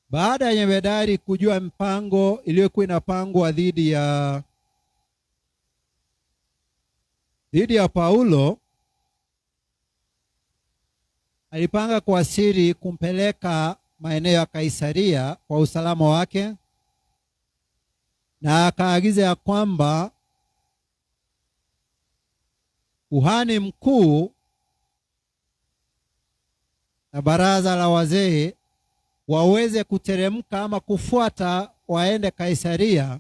Baada ya Yemedari kujua mpango iliyokuwa inapangwa dhidi ya Paulo, alipanga kwa siri kumpeleka maeneo ya Kaisaria kwa usalama wake, na akaagiza ya kwamba kuhani mkuu na baraza la wazee waweze kuteremka ama kufuata waende Kaisaria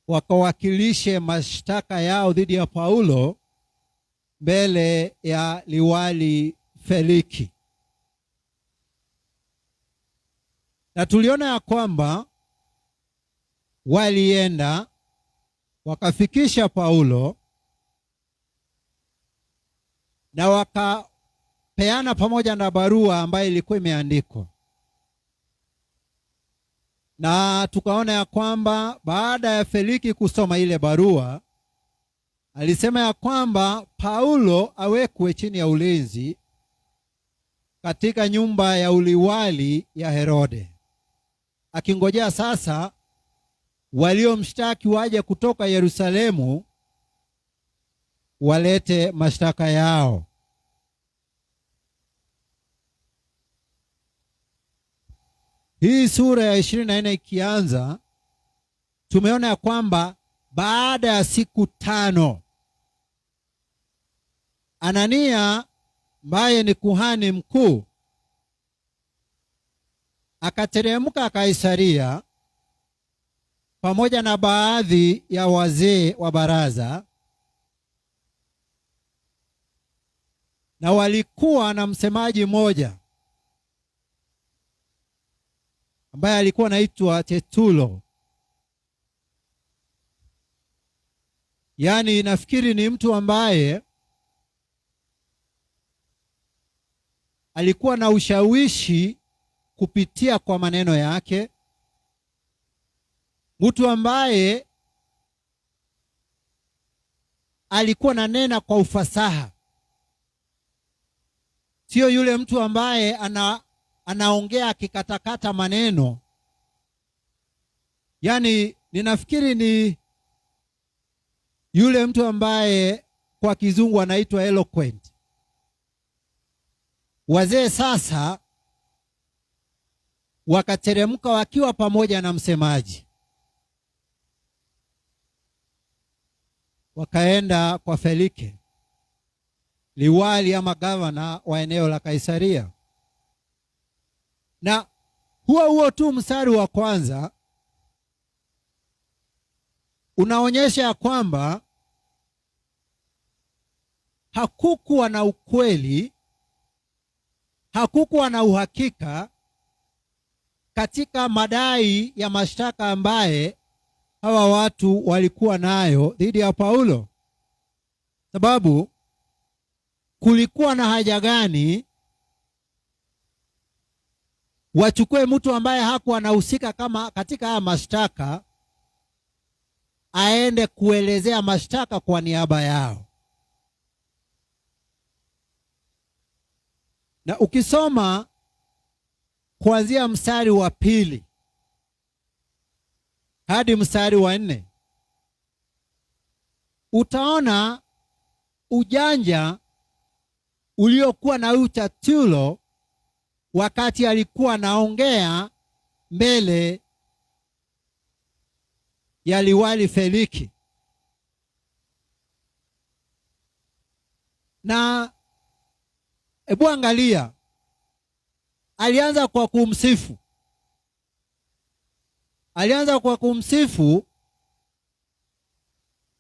wakawakilishe mashtaka yao dhidi ya Paulo mbele ya liwali Feliki. Na tuliona ya kwamba walienda wakafikisha Paulo na wakapeana pamoja na barua ambayo ilikuwa imeandikwa. Na tukaona ya kwamba baada ya Feliki kusoma ile barua, alisema ya kwamba Paulo awekwe chini ya ulinzi katika nyumba ya uliwali ya Herode, akingojea sasa waliomshtaki waje kutoka Yerusalemu walete mashtaka yao. Hii sura ya 24 ikianza, tumeona ya kwamba baada ya siku 5 Anania ambaye ni kuhani mkuu akateremka Kaisaria pamoja na baadhi ya wazee wa baraza, na walikuwa na msemaji mmoja ambaye alikuwa anaitwa Tertulo. Yaani nafikiri ni mtu ambaye alikuwa na ushawishi kupitia kwa maneno yake, mtu ambaye alikuwa na nena kwa ufasaha, sio yule mtu ambaye anaongea akikatakata maneno. Yaani ninafikiri ni yule mtu ambaye kwa kizungu anaitwa eloquent. Wazee sasa wakateremka wakiwa pamoja na msemaji, wakaenda kwa Felike, liwali ama gavana wa eneo la Kaisaria. Na huo tu mstari wa kwanza unaonyesha ya kwamba hakukuwa na ukweli, hakukuwa na uhakika katika madai ya mashtaka ambaye hawa watu walikuwa nayo dhidi ya Paulo. Sababu kulikuwa na haja gani wachukue mtu ambaye hakuwa anahusika kama katika haya mashtaka aende kuelezea mashtaka kwa niaba yao? Na ukisoma kuanzia mstari wa 2 hadi mstari wa 4 utaona ujanja uliokuwa na Tertulo wakati alikuwa anaongea mbele ya liwali Feliki. Na hebu angalia, alianza kwa kumsifu. Alianza kwa kumsifu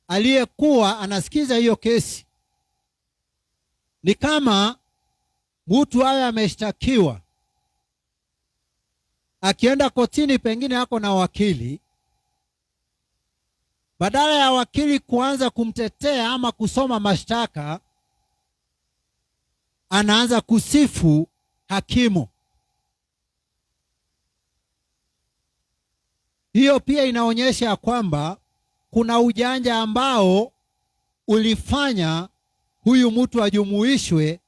aliyekuwa anasikiza hiyo kesi. Ni kama mtu awe ameshtakiwa, akienda kotini, pengine hako na wakili, badala ya wakili kuanza kumtetea ama kusoma mashtaka, anaanza kusifu hakimu. Hiyo pia inaonyesha kwamba kuna ujanja ambao ulifanya huyu mtu ajumuishwe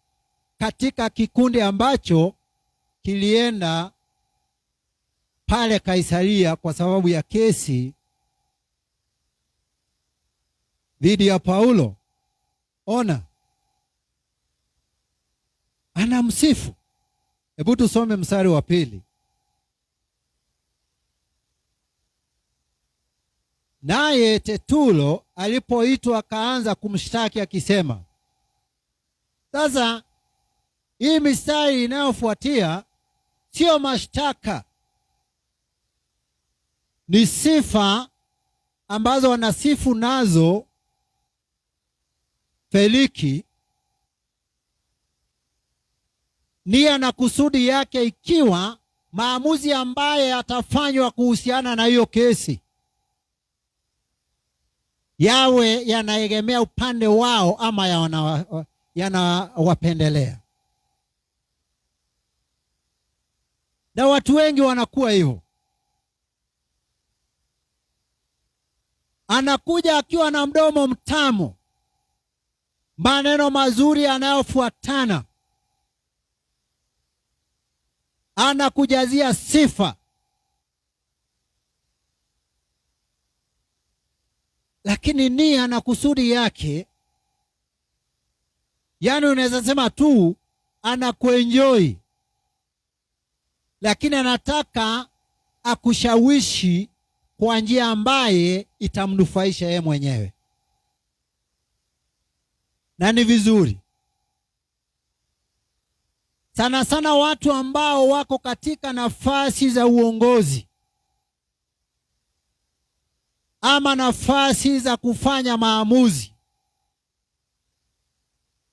katika kikundi ambacho kilienda pale Kaisaria kwa sababu ya kesi dhidi ya Paulo. Ona, anamsifu. Hebu tusome mstari wa 2. Naye Tertulo alipoitwa akaanza kumshtaki akisema. Sasa hii mistari inayofuatia sio mashtaka, ni sifa ambazo wanasifu nazo Feliki, nia na kusudi yake ikiwa maamuzi ambaye yatafanywa kuhusiana na hiyo kesi yawe yanaegemea upande wao ama yanawapendelea. Na watu wengi wanakuwa hivyo. Anakuja akiwa na mdomo mtamu, maneno mazuri yanayofuatana, anakujazia sifa, lakini nia na kusudi yake, yani unaweza sema tu anakuenjoy, lakini anataka akushawishi kwa njia ambaye itamnufaisha yeye mwenyewe. Na ni vizuri sana sana watu ambao wako katika nafasi za uongozi ama nafasi za kufanya maamuzi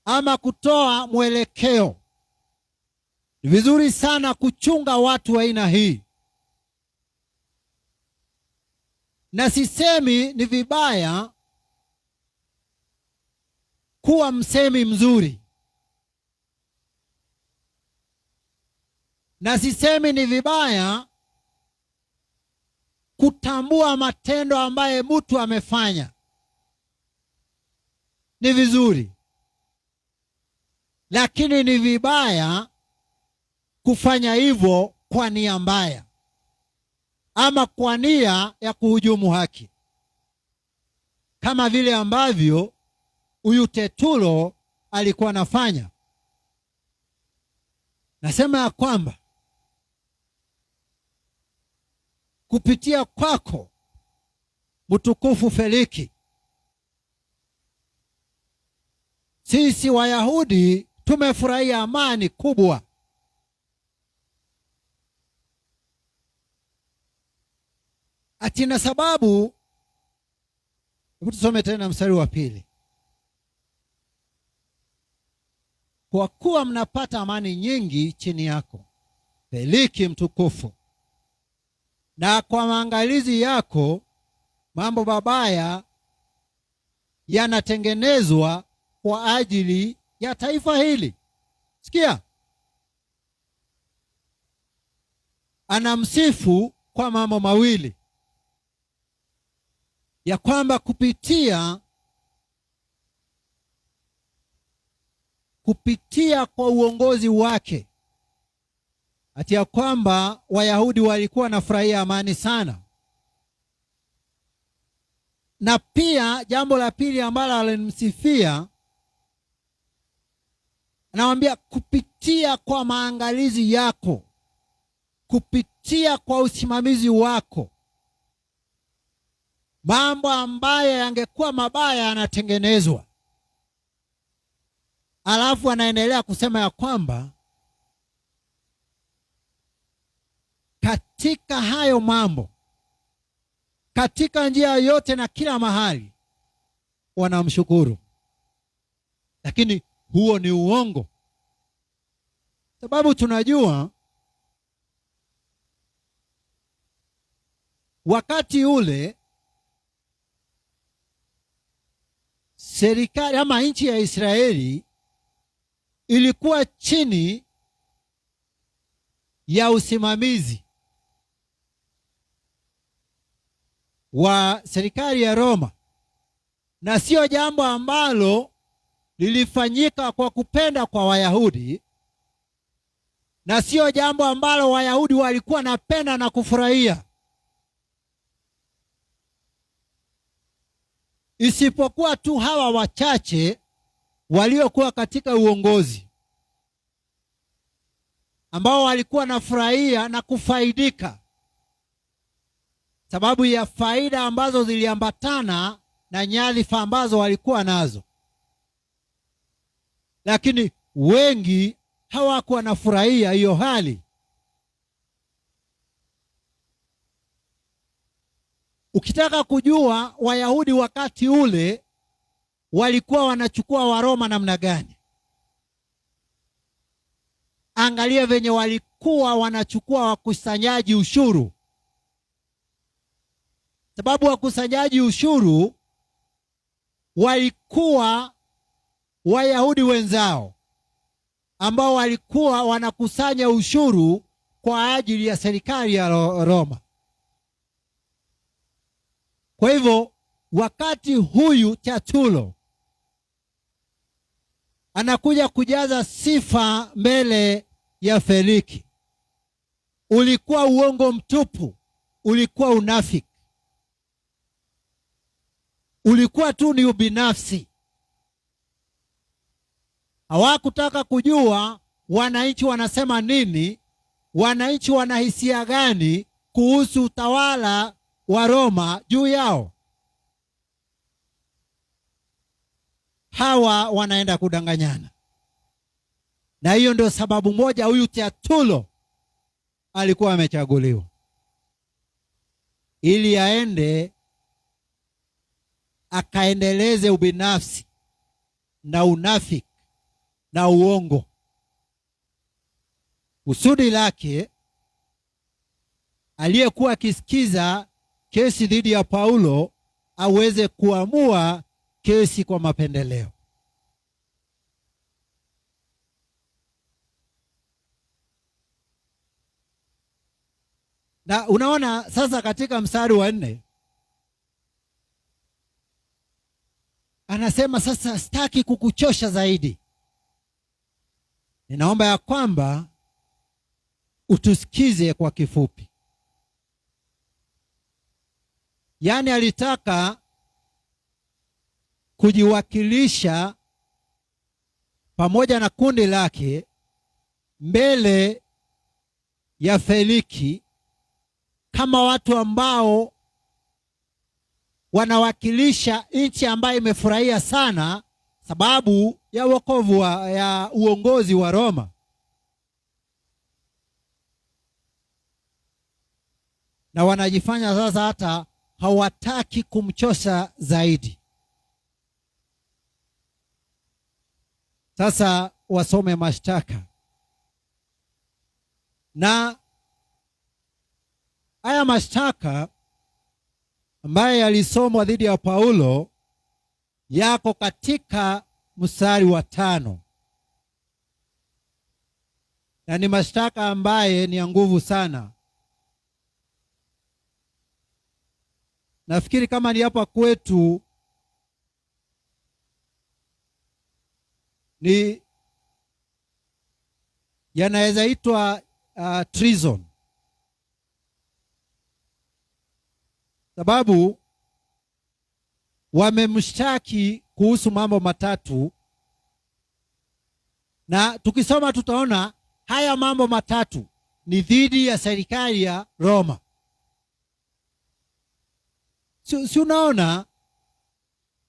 ama kutoa mwelekeo, ni vizuri sana kuchunga watu wa aina hii. Na sisemi ni vibaya kuwa msemi mzuri, na sisemi ni vibaya kutambua matendo ambaye mtu amefanya. Ni vizuri, lakini ni vibaya kufanya hivyo kwa nia mbaya ama kwa nia ya kuhujumu haki, kama vile ambavyo huyu Tertulo alikuwa anafanya. Nasema ya kwamba kupitia kwako mtukufu Feliki, sisi Wayahudi tumefurahia amani kubwa. Atina sababu, hebu tusome tena mstari wa 2. Kwa kuwa mnapata amani nyingi chini yako, Feliki mtukufu, na kwa maangalizi yako mambo mabaya yanatengenezwa kwa ajili ya taifa hili. Sikia, anamsifu kwa mambo mawili, ya kwamba kupitia kwa uongozi wake, ati ya kwamba Wayahudi walikuwa wanafurahia amani sana. Na pia jambo la pili ambalo alimsifia, anamwambia kupitia kwa maangalizi yako, kupitia kwa usimamizi wako, mambo ambayo yangekuwa mabaya yanatengenezwa. Alafu anaendelea kusema ya kwamba katika hayo mambo, katika njia yote na kila mahali wanamshukuru. Lakini huo ni uongo, sababu tunajua wakati ule serikali ama nchi ya Israeli ilikuwa chini ya usimamizi wa serikali ya Roma, na sio jambo ambalo lilifanyika kwa kupenda kwa Wayahudi, na sio jambo ambalo Wayahudi walikuwa napenda na kufurahia, isipokuwa tu hawa wachache waliokuwa katika uongozi ambao walikuwa nafurahia na kufaidika sababu ya faida ambazo ziliambatana na nyadhifa ambazo walikuwa nazo. Lakini wengi hawakuwa nafurahia hiyo hali. Ukitaka kujua Wayahudi wakati ule walikuwa wanachukua Waroma namna gani, angalia venye walikuwa wanachukua wakusanyaji ushuru. Sababu wakusanyaji ushuru walikuwa Wayahudi wenzao ambao walikuwa wanakusanya ushuru kwa ajili ya serikali ya Roma. Kwa hivyo wakati huyu Tertulo anakuja kujaza sifa mbele ya Feliki, ulikuwa uongo mtupu, ulikuwa unafiki, ulikuwa tu ni ubinafsi. Hawakutaka kujua wananchi wanasema nini, wananchi wanahisia gani kuhusu utawala wa Roma juu yao. Hawa wanaenda kudanganyana. Na hiyo ndio sababu moja huyu Tertulo alikuwa amechaguliwa, ili aende akaendeleze ubinafsi na unafiki na uongo. Kusudi lake, aliyekuwa akisikiza kesi dhidi ya Paulo aweze kuamua kesi kwa mapendeleo. Na unaona sasa katika mstari wa 4 anasema, sasa sitaki kukuchosha zaidi, ninaomba ya kwamba utusikize kwa kifupi. Yaani alitaka kujiwakilisha pamoja na kundi lake mbele ya Feliki kama watu ambao wanawakilisha nchi ambayo imefurahia sana sababu ya wokovu ya uongozi wa Roma. Na wanajifanya sasa hata hawataki kumchosha zaidi. Sasa wasome mashtaka. Na haya mashtaka ambaye yalisomwa dhidi ya Paulo yako katika mstari wa 5. Na ni mashtaka ambaye ni ya nguvu sana. Nafikiri kama ni hapa kwetu ni yanaweza itwa treason. Sababu wamemshtaki kuhusu mambo matatu, na tukisoma tutaona haya mambo matatu ni dhidi ya serikali ya Roma. Si unaona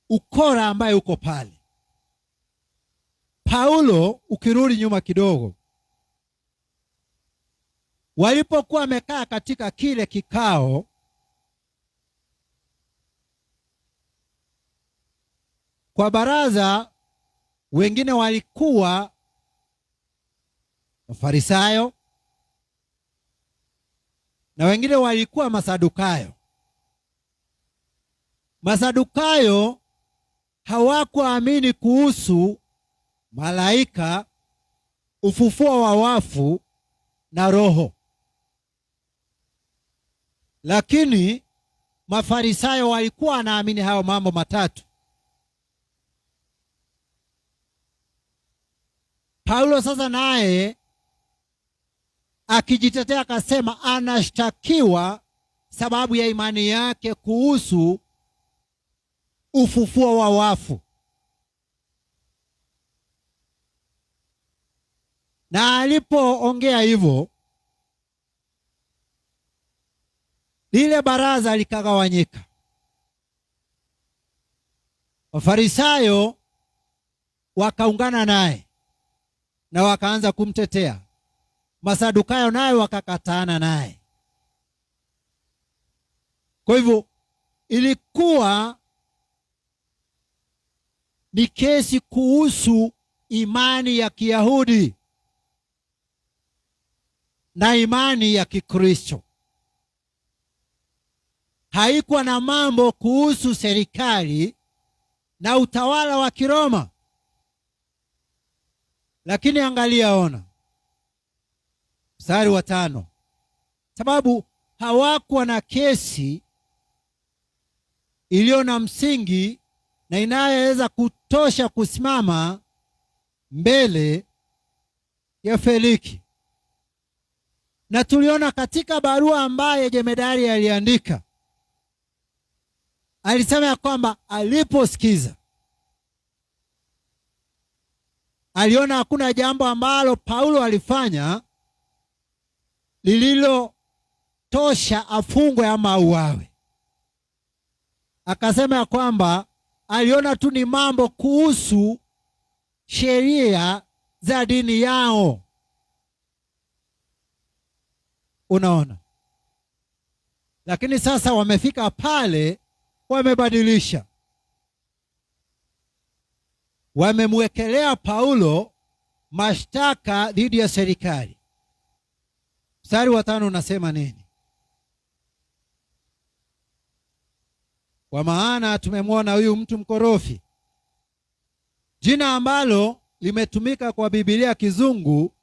ukora ambaye uko pale. Paulo, ukirudi nyuma kidogo, walipokuwa wamekaa katika kile kikao, kwa baraza, wengine walikuwa Mafarisayo na wengine walikuwa Masadukayo. Masadukayo hawakuamini kuhusu malaika, ufufuo wa wafu na roho. Lakini Mafarisayo walikuwa wanaamini hayo mambo matatu. Paulo sasa naye akijitetea akasema anashtakiwa sababu ya imani yake kuhusu ufufuo wa wafu. Na alipoongea hivyo, lile baraza likagawanyika. Wafarisayo wakaungana naye na wakaanza kumtetea. Masadukayo nayo wakakatana naye. Kwa hivyo ilikuwa ni kesi kuhusu imani ya Kiyahudi na imani ya Kikristo. Haikuwa na mambo kuhusu serikali na utawala wa Kiroma. Lakini angalia, ona mstari wa 5. Sababu hawakuwa na kesi iliyo na msingi na inayoweza kutosha kusimama mbele ya Feliki. Na tuliona katika barua ambaye jemedari aliandika, alisema ya kwamba aliposikiza aliona hakuna jambo ambalo Paulo alifanya lililotosha afungwe ama auawe. Akasema ya kwamba aliona tu ni mambo kuhusu sheria za dini yao. Unaona? Lakini sasa wamefika pale, wamebadilisha. Wamemwekelea Paulo mashtaka dhidi ya serikali. Mstari wa 5 unasema nini? Kwa maana tumemwona huyu mtu mkorofi. Jina ambalo limetumika kwa Biblia Kizungu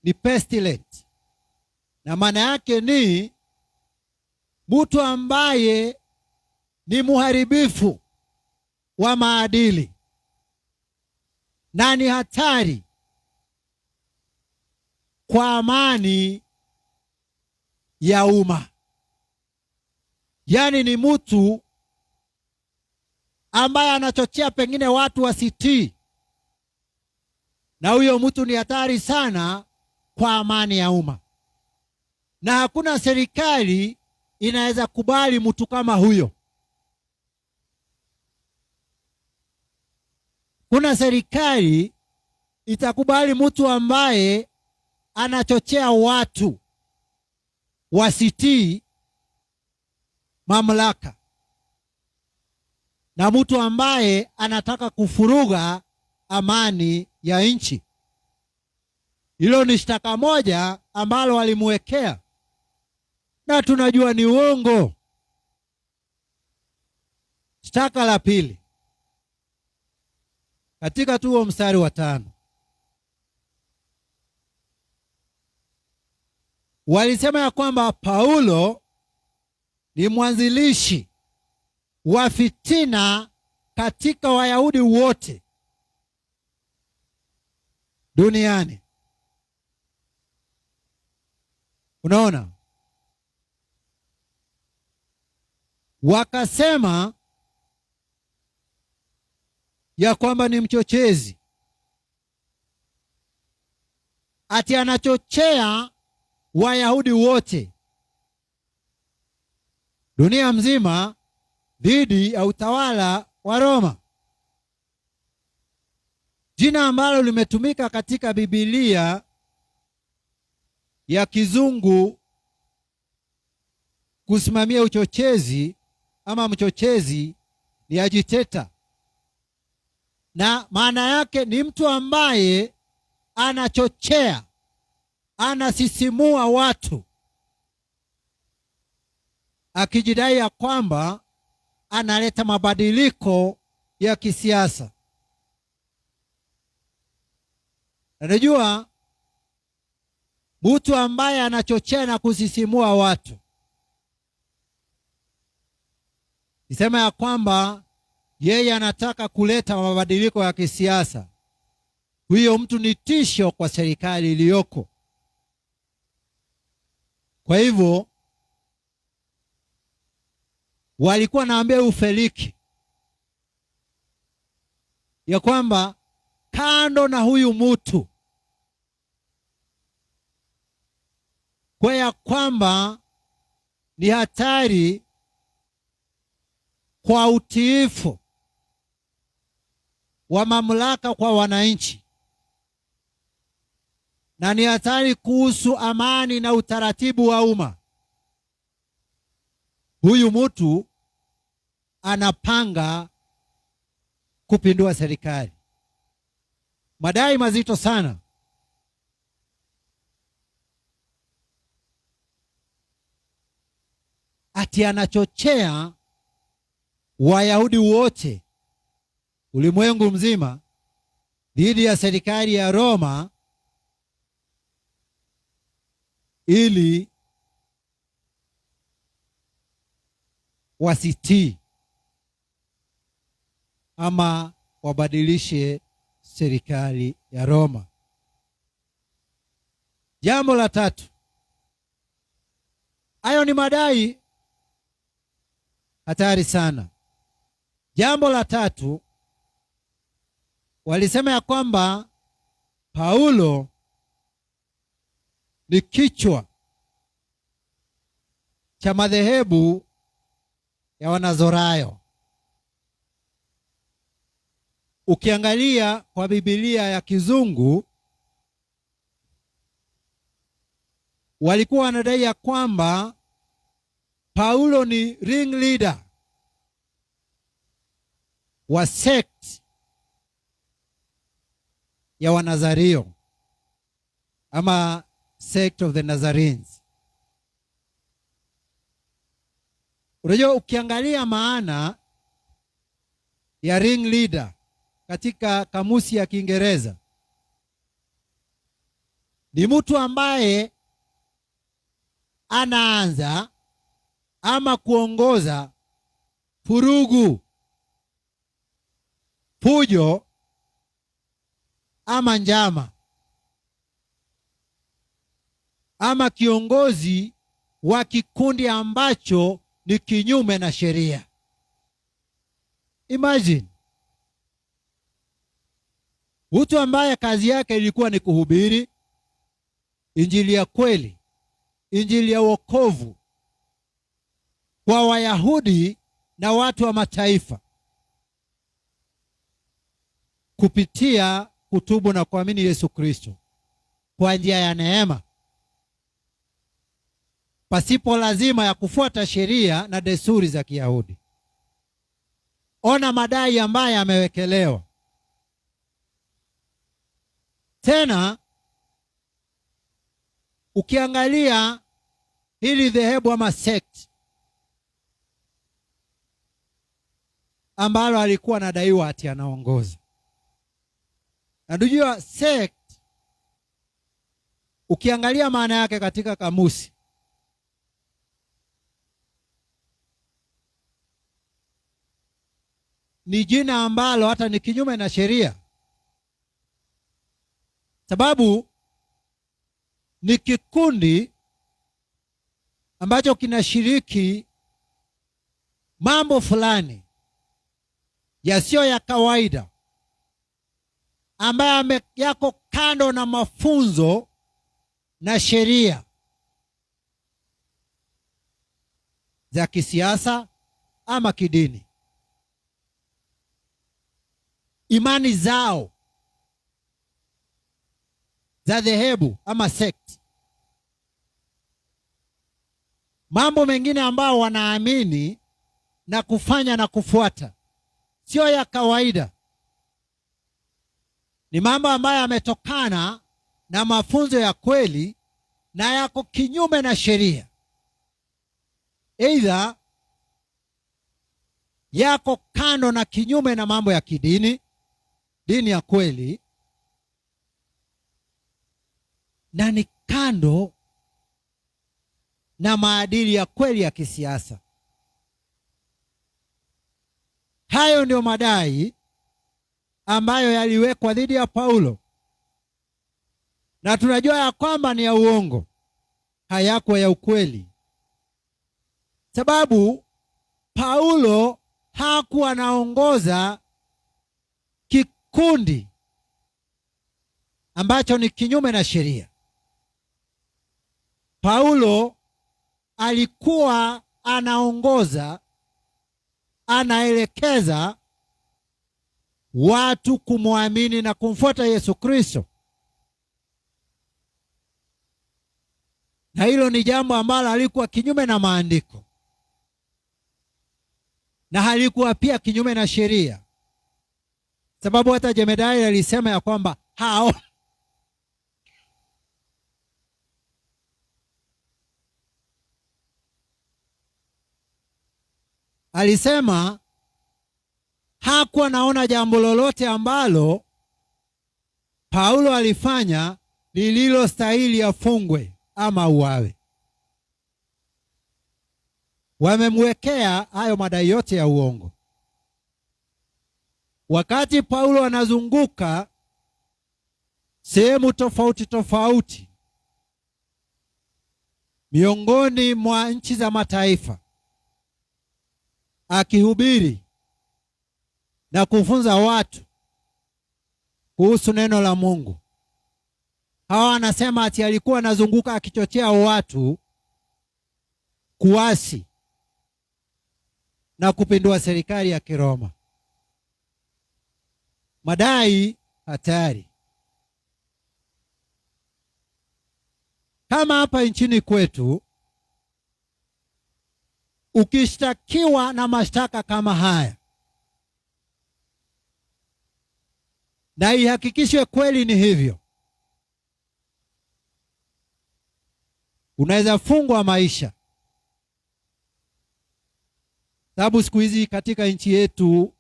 ni pestilent, na maana yake ni mtu ambaye ni muharibifu wa maadili na ni hatari kwa amani ya umma. Yaani ni mtu ambaye anachochea pengine watu wasitii, na huyo mtu ni hatari sana kwa amani ya umma, na hakuna serikali inaweza kubali mtu kama huyo. Kuna serikali itakubali mtu ambaye anachochea watu wasitii mamlaka, na mtu ambaye anataka kufuruga amani ya nchi. Hilo ni shtaka moja ambalo walimwekea, na tunajua ni uongo. Shtaka la pili katika tuo mstari wa 5, walisema ya kwamba Paulo ni mwanzilishi wa fitina katika Wayahudi wote duniani. Unaona? Wakasema ya kwamba ni mchochezi, ati anachochea Wayahudi wote dunia mzima dhidi ya utawala wa Roma. Jina ambalo limetumika katika Biblia ya Kizungu kusimamia uchochezi ama mchochezi ni agitator, na maana yake ni mtu ambaye anachochea, anasisimua watu, akijidai ya kwamba analeta mabadiliko ya kisiasa. Unajua, mtu ambaye anachochea na kusisimua watu, nisema ya kwamba yeye anataka kuleta mabadiliko ya kisiasa, huyo mtu ni tisho kwa serikali iliyoko. Kwa hivyo walikuwa naambia Ufeliki ya kwamba kando na huyu mtu, kwa ya kwamba ni hatari kwa utiifu wa mamlaka kwa wananchi, na ni hatari kuhusu amani na utaratibu wa umma. Huyu mtu anapanga kupindua serikali. Madai mazito sana. Ati anachochea Wayahudi wote ulimwengu mzima dhidi ya serikali ya Roma ili wasitii ama wabadilishe serikali ya Roma. Jambo la tatu, hayo ni madai hatari sana. Jambo la tatu, walisema ya kwamba Paulo ni kichwa cha madhehebu ya Wanazarayo. Ukiangalia kwa Biblia ya Kizungu, walikuwa wanadai ya kwamba Paulo ni ring leader wa sect ya Wanazario ama sect of the Nazarenes. Unajua, ukiangalia maana ya ring leader katika kamusi ya Kiingereza, ni mtu ambaye anaanza ama kuongoza furugu, fujo ama njama, ama kiongozi wa kikundi ambacho ni kinyume na sheria. Imagine mtu ambaye kazi yake ilikuwa ni kuhubiri injili ya kweli, injili ya wokovu kwa Wayahudi na watu wa mataifa kupitia kutubu na kuamini Yesu Kristo kwa njia ya neema, pasipo lazima ya kufuata sheria na desturi za Kiyahudi. Ona madai ambaye amewekelewa. Tena ukiangalia hili dhehebu ama sect ambalo alikuwa anadaiwa ati anaongoza, na ndio sect, ukiangalia maana yake katika kamusi, ni jina ambalo hata ni kinyume na sheria, sababu ni kikundi ambacho kinashiriki mambo fulani yasiyo ya kawaida ambayo yako kando na mafunzo na sheria za kisiasa ama kidini. Imani zao za dhehebu ama sect, mambo mengine ambao wanaamini na kufanya na kufuata sio ya kawaida, ni mambo ambayo yametokana na mafunzo ya kweli na yako kinyume na sheria. Aidha yako kando na kinyume na mambo ya kidini, dini ya kweli, na ni kando na maadili ya kweli ya kisiasa. Hayo ndio madai ambayo yaliwekwa dhidi ya Paulo, na tunajua ya kwamba ni ya uongo. hayakuwa ya ukweli, sababu Paulo hakuwa anaongoza kikundi ambacho ni kinyume na sheria. Paulo alikuwa anaongoza, anaelekeza watu kumwamini na kumfuata Yesu Kristo. Na hilo ni jambo ambalo halikuwa kinyume na maandiko, na halikuwa pia kinyume na sheria, sababu hata jemedari alisema ya kwamba alisema hakuwa naona jambo lolote ambalo Paulo alifanya lililostahili afungwe ama uawe. Wamemwekea hayo madai yote ya uongo. Wakati Paulo anazunguka sehemu tofauti tofauti miongoni mwa nchi za mataifa, akihubiri na kufunza watu kuhusu neno la Mungu, hawa anasema ati alikuwa anazunguka akichochea watu kuasi na kupindua serikali ya Kiroma. Madai hatari. Kama hapa nchini kwetu, ukishtakiwa na mashtaka kama haya na ihakikishwe kweli ni hivyo, unaweza fungwa maisha. Sababu siku hizi katika nchi yetu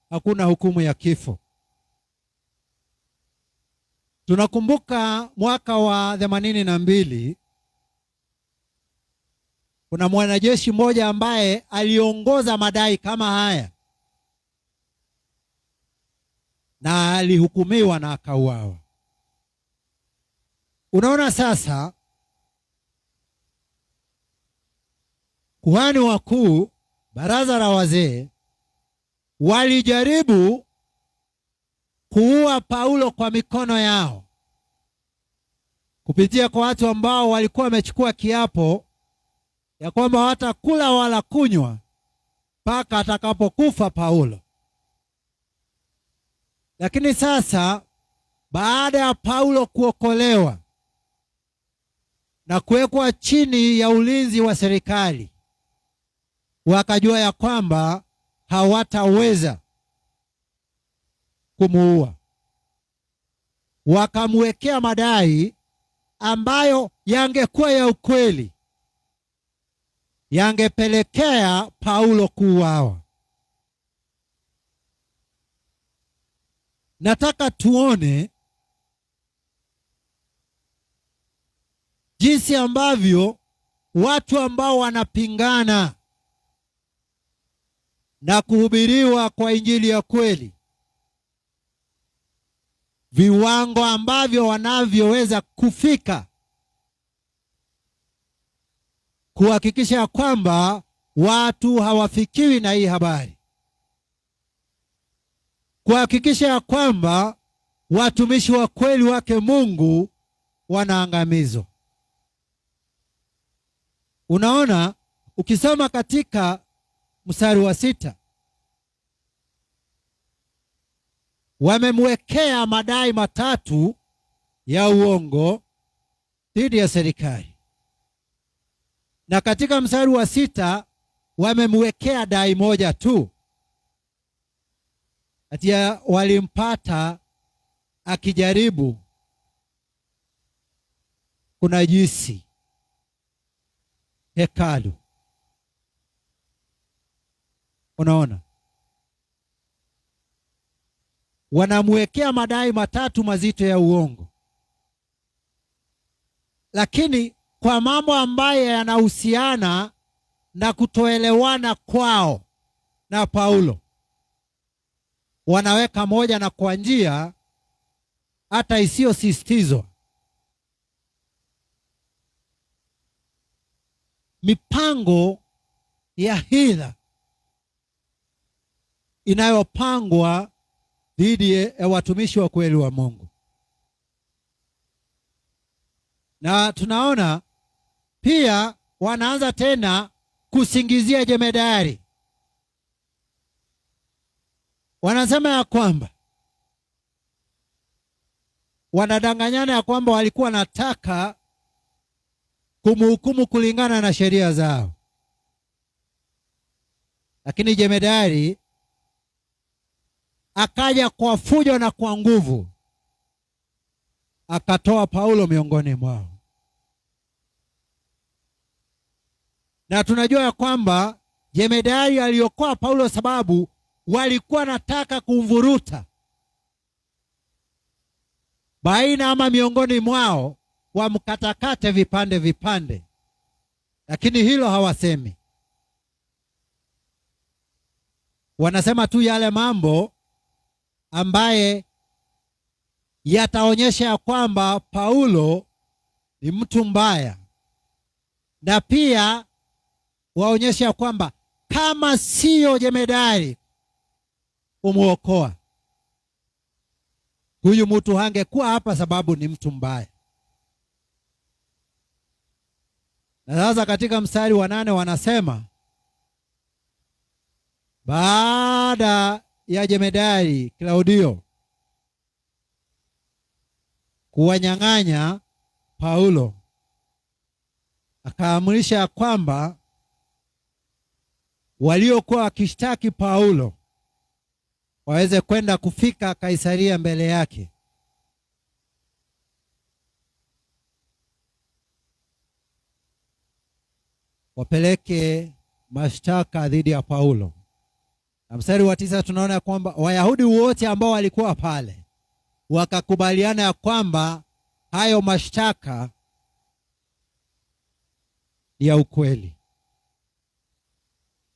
hakuna hukumu ya kifo. Tunakumbuka mwaka wa 82 kuna mwanajeshi mmoja ambaye aliongoza madai kama haya na alihukumiwa na akauawa. Unaona sasa, kuhani wakuu, baraza la wazee walijaribu kuua Paulo kwa mikono yao kupitia kwa watu ambao walikuwa wamechukua kiapo ya kwamba hawatakula wala kunywa mpaka atakapokufa Paulo. Lakini sasa baada ya Paulo kuokolewa na kuwekwa chini ya ulinzi wa serikali, wakajua ya kwamba hawataweza kumuua. Wakamwekea madai ambayo yangekuwa ya ukweli, yangepelekea Paulo kuuawa. Nataka tuone jinsi ambavyo watu ambao wanapingana na kuhubiriwa kwa injili ya kweli, viwango ambavyo wanavyoweza kufika kuhakikisha kwamba watu hawafikiwi na hii habari, kuhakikisha ya kwamba watumishi wa kweli wake Mungu wanaangamizwa. Unaona, ukisoma katika mstari wa 6, wamemwekea madai matatu ya uongo dhidi ya serikali, na katika mstari wa 6 wamemwekea dai moja tu, ati walimpata akijaribu kunajisi hekalu. Unaona, wanamwekea madai matatu mazito ya uongo, lakini kwa mambo ambayo yanahusiana na kutoelewana kwao na Paulo, wanaweka moja na kwa njia hata isiyosisitizwa. mipango ya hila inayopangwa dhidi ya watumishi wa kweli wa Mungu. Na tunaona pia wanaanza tena kusingizia jemedari. Wanasema ya kwamba wanadanganyana ya kwamba walikuwa wanataka kumhukumu kulingana na sheria zao, lakini jemedari akaja kwa fujo na kwa nguvu akatoa Paulo miongoni mwao. Na tunajua ya kwamba jemedari aliokoa Paulo sababu walikuwa nataka kumvuruta baina ama miongoni mwao, wamkatakate vipande vipande, lakini hilo hawasemi. Wanasema tu yale mambo ambaye yataonyesha ya kwamba Paulo ni mtu mbaya, na pia waonyesha ya kwamba kama sio jemedari kumwokoa huyu mtu hangekuwa hapa, sababu ni mtu mbaya. Na sasa katika mstari wa 8 wanasema baada ya jemedari Klaudio kuwanyang'anya Paulo, akaamrisha kwamba waliokuwa wakishtaki Paulo waweze kwenda kufika Kaisaria mbele yake. Wapeleke mashtaka dhidi ya Paulo. Na mstari wa 9 tunaona kwamba Wayahudi wote ambao walikuwa pale wakakubaliana ya kwamba hayo mashtaka ni ya ukweli.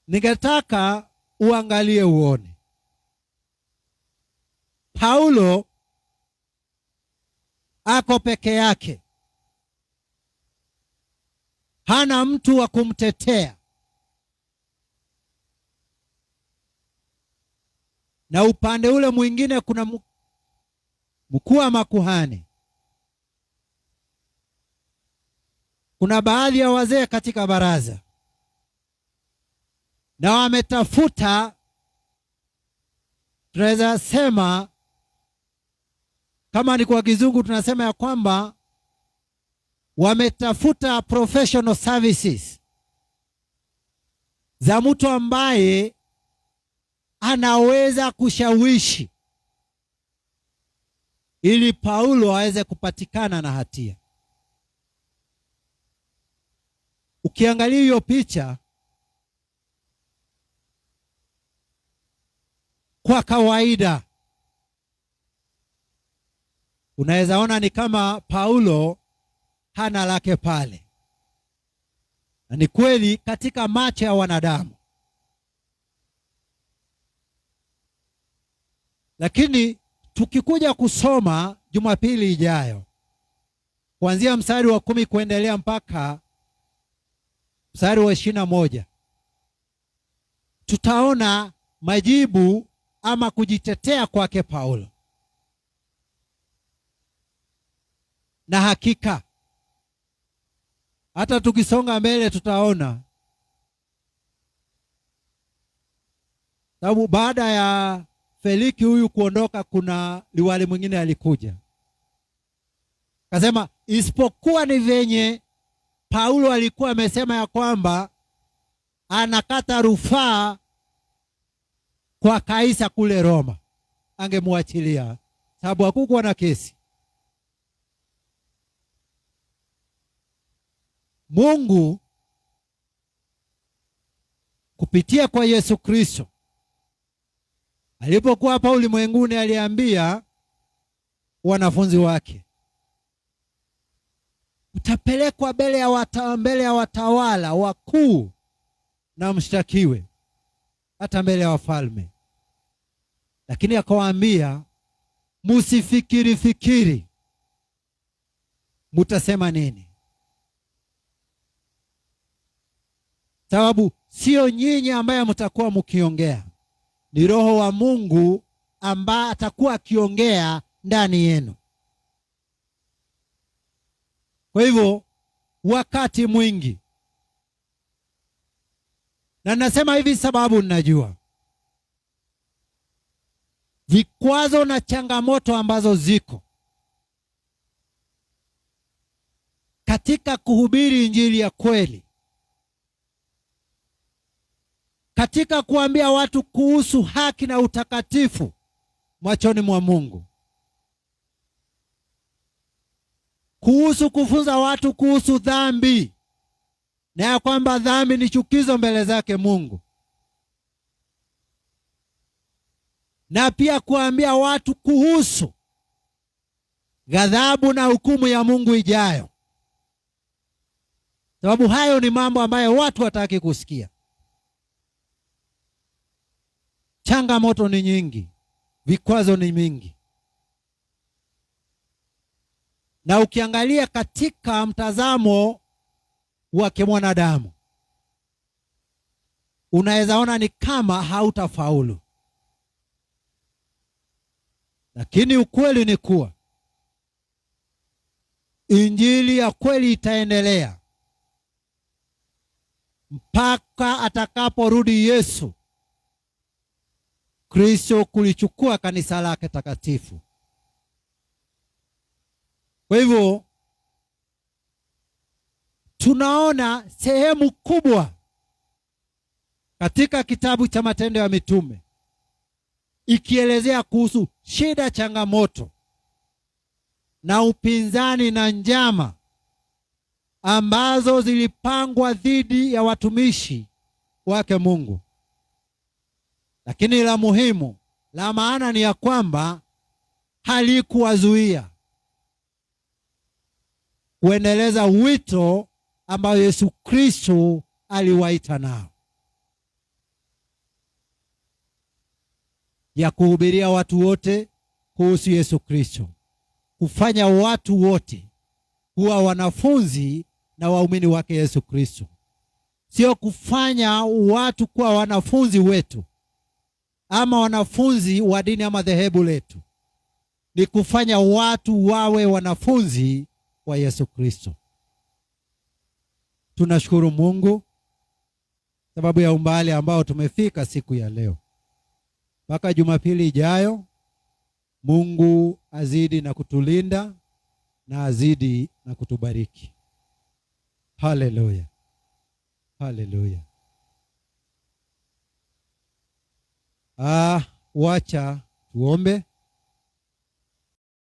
Ningetaka uangalie uone Paulo ako peke yake, hana mtu wa kumtetea, na upande ule mwingine kuna mkuu wa makuhani, kuna baadhi ya wazee katika baraza, na wametafuta, tunaweza sema kama ni kwa kizungu tunasema ya kwamba wametafuta professional services za mtu ambaye anaweza kushawishi ili Paulo aweze kupatikana na hatia. Ukiangalia hiyo picha, kwa kawaida unaweza ona ni kama Paulo hana lake pale, na ni kweli katika macho ya wanadamu. Lakini tukikuja kusoma Jumapili ijayo kuanzia mstari wa 10 kuendelea mpaka mstari wa 21, tutaona majibu ama kujitetea kwake Paulo. Na hakika hata tukisonga mbele tutaona, sababu baada ya Feliki huyu kuondoka, kuna liwali mwingine alikuja akasema, isipokuwa ni venye Paulo alikuwa amesema ya kwamba anakata rufaa kwa Kaisa kule Roma, angemwachilia sababu hakukuwa na kesi. Mungu kupitia kwa Yesu Kristo alipokuwa hapa ulimwenguni aliambia wanafunzi wake, utapelekwa mbele ya watawala wakuu na mshtakiwe hata mbele ya wafalme. Lakini akawaambia, musifikiri mutasema nini. Sababu sio nyinyi ambaye mtakuwa mkiongea, ni Roho wa Mungu ambaye atakuwa akiongea ndani yenu. Kwa hivyo wakati mwingi, na nasema hivi sababu ninajua vikwazo na changamoto ambazo ziko katika kuhubiri injili ya kweli, katika kuambia watu kuhusu haki na utakatifu machoni mwa Mungu, kuhusu kufunza watu kuhusu dhambi na ya kwamba dhambi ni chukizo mbele zake Mungu, na pia kuambia watu kuhusu ghadhabu na hukumu ya Mungu ijayo. Sababu hayo ni mambo ambayo watu wataki kusikia. Changamoto ni nyingi, vikwazo ni mingi. Na ukiangalia katika mtazamo wa kimwanadamu, unaweza ona ni kama hautafaulu. Lakini ukweli ni kuwa injili ya kweli itaendelea mpaka atakaporudi Yesu Kristo kulichukua kanisa lake takatifu. Kwa hivyo tunaona sehemu kubwa katika kitabu cha Matendo ya Mitume ikielezea kuhusu shida, changamoto na upinzani na njama ambazo zilipangwa dhidi ya watumishi wake Mungu. Lakini la muhimu, la maana ni ya kwamba halikuwazuia kuendeleza wito ambao Yesu Kristo aliwaita nao, ya kuhubiria watu wote kuhusu Yesu Kristo, kufanya watu wote kuwa wanafunzi na waumini wake Yesu Kristo. Sio kufanya watu kuwa wanafunzi wetu ama wanafunzi wa dini ama dhehebu letu, ni kufanya watu wawe wanafunzi wa Yesu Kristo. Tunashukuru Mungu sababu ya umbali ambao tumefika siku ya leo. Mpaka Jumapili ijayo, Mungu azidi na kutulinda na azidi na kutubariki. Haleluya. Haleluya. Wacha tuombe.